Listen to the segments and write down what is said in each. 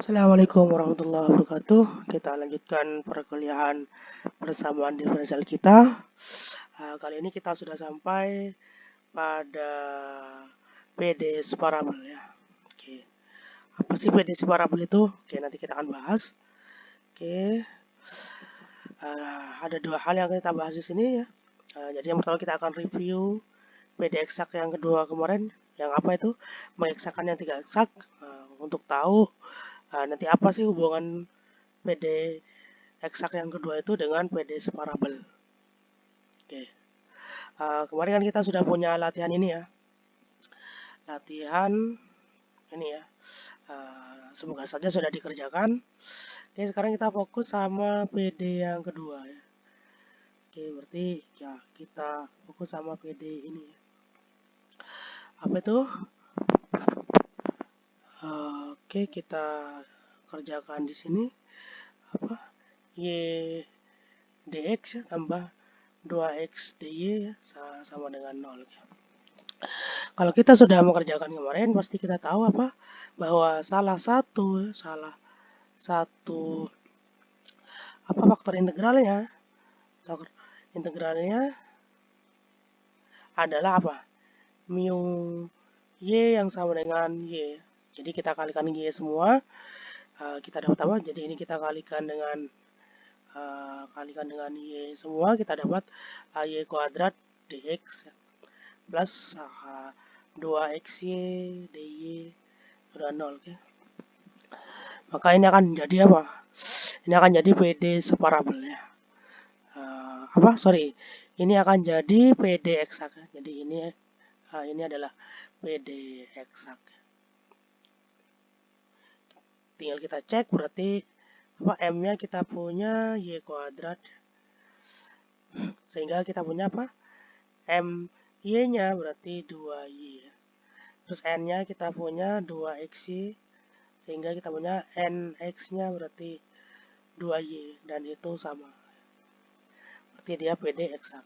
Assalamualaikum warahmatullahi wabarakatuh. Kita lanjutkan perkuliahan persamaan diferensial kita. Kali ini kita sudah sampai pada PD separabel ya. Oke. Apa sih PD separabel itu? Oke, nanti kita akan bahas. Oke. Ada dua hal yang kita bahas di sini ya. Jadi yang pertama kita akan review PD eksak yang kedua kemarin. Yang apa itu? Mengeksakan yang tidak eksak. Untuk tahu nanti apa sih hubungan PD eksak yang kedua itu dengan PD separabel. Oke. Kemarin kan kita sudah punya latihan ini ya. Latihan ini ya. Semoga saja sudah dikerjakan. Oke, sekarang kita fokus sama PD yang kedua ya. Oke, berarti ya kita fokus sama PD ini ya. Apa itu? Oke, kita kerjakan di sini apa? Y dx ya, tambah 2x dy ya, sama dengan 0 ya. Kalau kita sudah mengerjakan kemarin, pasti kita tahu apa? Bahwa salah satu apa faktor integralnya? Faktor integralnya adalah apa? Mu y yang sama dengan y. Jadi kita kalikan y semua, kita dapat apa? Jadi ini kita kalikan dengan y semua, kita dapat y kuadrat dx plus 2xy dy sudah 0. Oke. Maka ini akan jadi apa? Ini akan jadi PD separabel ya. Ini akan jadi PD eksak. Jadi ini adalah PD eksak. Tinggal kita cek, berarti apa, M-nya kita punya y kuadrat. Sehingga kita punya apa? M y-nya berarti 2y. Terus n-nya kita punya 2xy. Sehingga kita punya nx-nya berarti 2y, dan itu sama. Berarti dia PD eksak.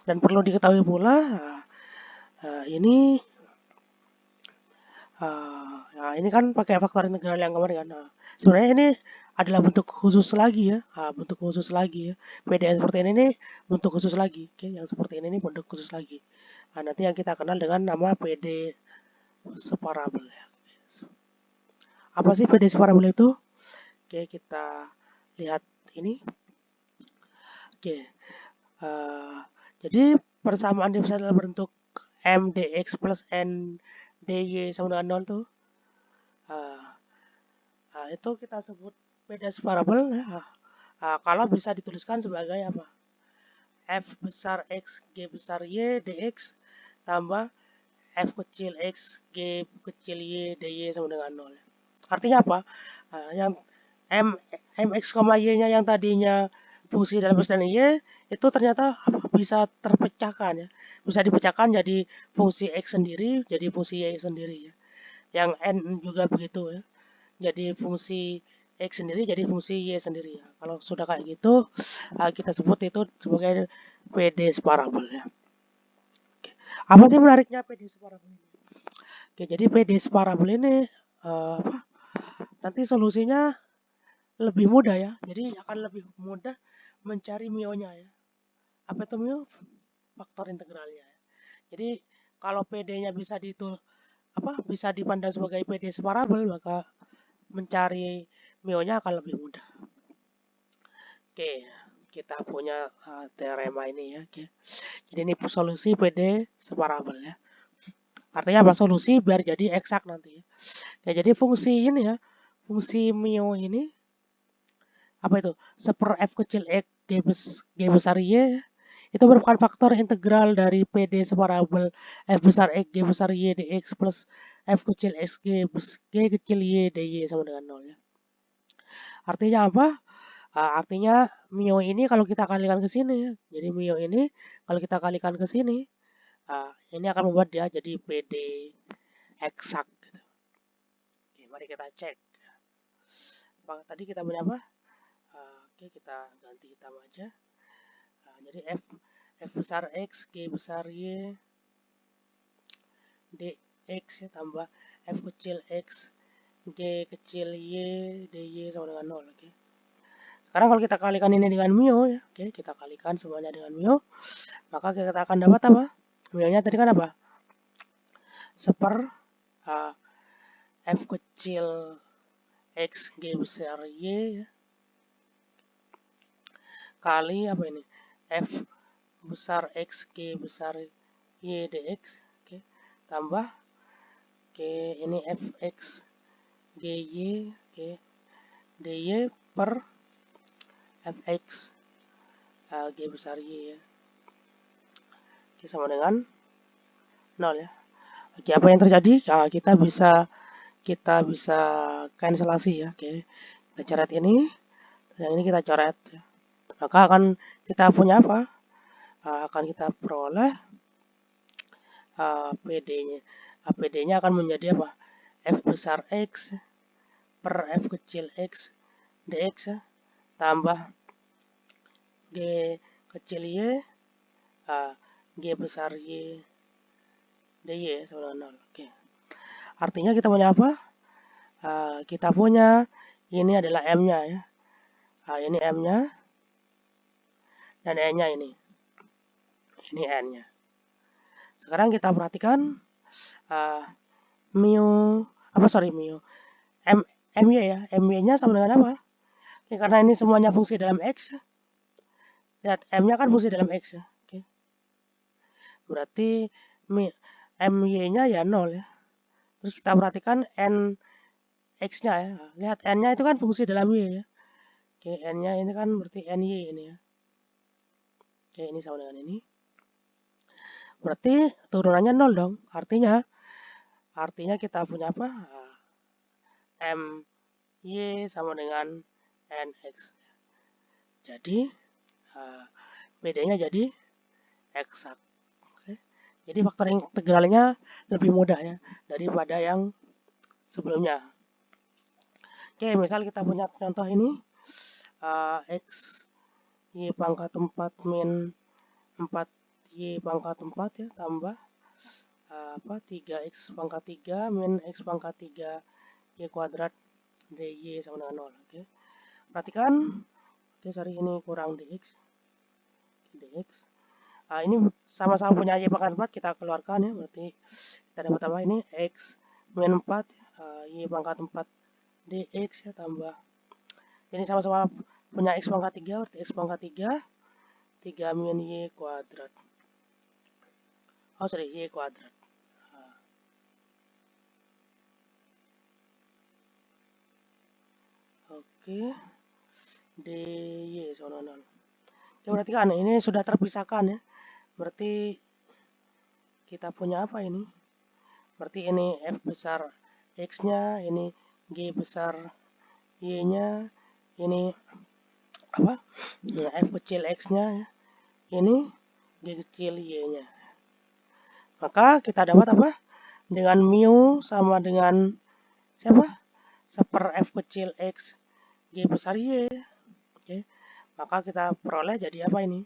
Dan perlu diketahui pula, ini kan pakai faktor integral yang kemarin kan. Sebenarnya ini adalah bentuk khusus lagi ya, bentuk khusus lagi ya. PD yang seperti ini nih bentuk khusus lagi. Oke, yang seperti ini nih bentuk khusus lagi. Nanti yang kita kenal dengan nama PD separabel ya. Apa sih PD separabel itu? Oke, kita lihat ini. Oke, jadi persamaan diferensial berbentuk M dx plus N dy sama dengan 0 tuh. Itu kita sebut PD separabel ya. Kalau bisa dituliskan sebagai apa? F besar X, G besar Y, dx tambah F kecil X, G kecil Y, dy sama dengan 0. Artinya apa? Yang mx, y-nya yang tadinya fungsi dalam X dan Y itu ternyata bisa terpecahkan ya. Bisa dipecahkan jadi fungsi X sendiri, jadi fungsi Y sendiri ya. Yang N juga begitu ya. Jadi fungsi X sendiri, jadi fungsi Y sendiri ya. Kalau sudah kayak gitu, kita sebut itu sebagai PD separabel ya. Oke. Apa sih menariknya PD separabel ini? Oke, jadi PD separabel ini nanti solusinya lebih mudah ya. Jadi akan lebih mudah mencari mu-nya ya. Apa itu mu? Faktor integralnya. Jadi kalau PD-nya bisa dipandang sebagai PD separabel, maka mencari mu-nya akan lebih mudah. Oke, kita punya teorema ini ya. Oke. Jadi ini solusi PD separabel ya. Artinya apa? Solusi biar jadi eksak nanti ya. Oke, jadi fungsi ini ya, fungsi mu ini apa itu? Seper f kecil x g besar y itu merupakan faktor integral dari PD separabel f besar x g besar y dx plus f kecil x g kecil y dy sama dengan 0 ya. Artinya apa? Artinya mu ini kalau kita kalikan ke sini ya. Jadi mu ini kalau kita kalikan ke sini, ini akan membuat dia jadi PD eksak gitu. Oke, mari kita cek. Tadi kita punya apa? Oke, kita ganti hitam aja. Jadi f besar x, g besar y, X ya, tambah F kecil X G kecil Y DY sama dengan 0. Oke. Sekarang kalau kita kalikan ini dengan mu ya. Oke, kita kalikan semuanya dengan mu. Maka kita akan dapat apa? Mu-nya tadi kan apa? Seper F kecil X G besar Y ya, kali apa ini? F besar X G besar Y dx. Oke. Tambah Oke, ini fx gy, oke, dy per fx g besar y ya. Oke, sama dengan 0 ya. Oke, apa yang terjadi? Nah, kita bisa cancelasi ya. Oke, kita coret ini, yang ini kita coret. Maka akan kita punya apa? Akan kita peroleh PD-nya. PD-nya akan menjadi apa? F besar X per F kecil X dx ya, tambah G kecil Y G besar Y dy sama dengan 0. Oke. Artinya kita punya apa? Kita punya ini adalah M-nya ya. Ini M-nya dan N-nya ini. Ini N-nya. Sekarang kita perhatikan mu MY ya. MY-nya sama dengan apa? Ya, karena ini semuanya fungsi dalam X. Lihat, M-nya kan fungsi dalam X ya. Oke. Berarti MY-nya ya 0 ya. Terus kita perhatikan N X-nya ya. Lihat, N-nya itu kan fungsi dalam Y ya. Oke, N-nya ini kan berarti NY ini ya. Oke, ini sama dengan ini. Berarti turunannya 0 dong. Artinya kita punya apa? M Y sama dengan NX. Jadi PD-nya jadi eksak. Oke. Jadi faktor integralnya lebih mudah ya daripada yang sebelumnya. Oke, misal kita punya contoh ini X Y pangkat 4 min 4Y pangkat 4 ya, tambah 3X pangkat 3 min X pangkat 3 Y kuadrat dy sama dengan 0. Oke. Perhatikan, ini kurang dx. Ini sama-sama punya Y pangkat 4, kita keluarkan ya, berarti kita dapat apa ini? X min 4 Y pangkat 4 dx ya, tambah ini sama-sama punya X pangkat 3, berarti X pangkat 3 min Y kuadrat. Y kuadrat. Oke. dy sama 0. Oke, berarti kan ini sudah terpisahkan ya. Berarti kita punya apa ini? Berarti ini F besar X-nya, ini G besar Y-nya, ini apa? F kecil X-nya ya. Ini G kecil Y-nya. Maka kita dapat apa? Dengan mu sama dengan siapa? Seper F kecil X G besar Y. Oke. Maka kita peroleh jadi apa ini?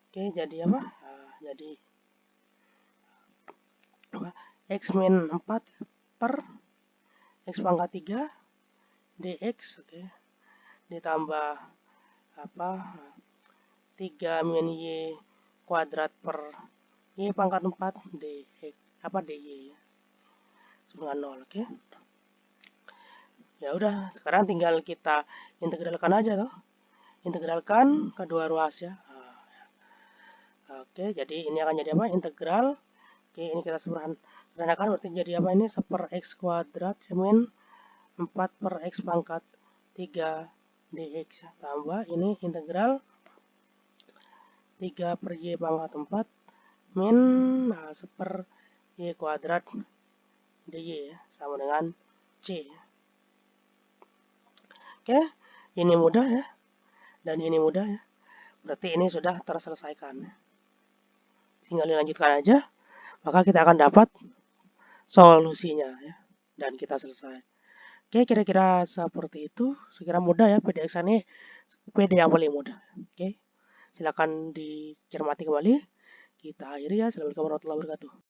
Oke, jadi apa? Jadi X min 4 per X pangkat 3 dx, oke, ditambah apa 3 min Y kuadrat per Y pangkat 4 dx dy ya, sama 0. Oke. Ya udah, sekarang tinggal kita integralkan aja toh. Integralkan kedua ruas ya. Oke, jadi ini akan jadi apa? Integral. Oke, ini kita sederhanakan, berarti jadi apa ini? Seper X kuadrat min 4 per X pangkat 3 dx ya. Tambah ini integral 3 per Y pangkat 4 min seper Y kuadrat dy ya, sama dengan C. Oke, ini mudah ya, dan ini mudah ya. Berarti ini sudah terselesaikan. Tinggal dilanjutkan aja, maka kita akan dapat solusinya ya, dan kita selesai. Oke, kira-kira seperti itu. Sekira mudah ya, PDX ini PD yang paling mudah. Oke, silakan dicermati kembali. kita akhiri ya. Assalamualaikum warahmatullahi wabarakatuh.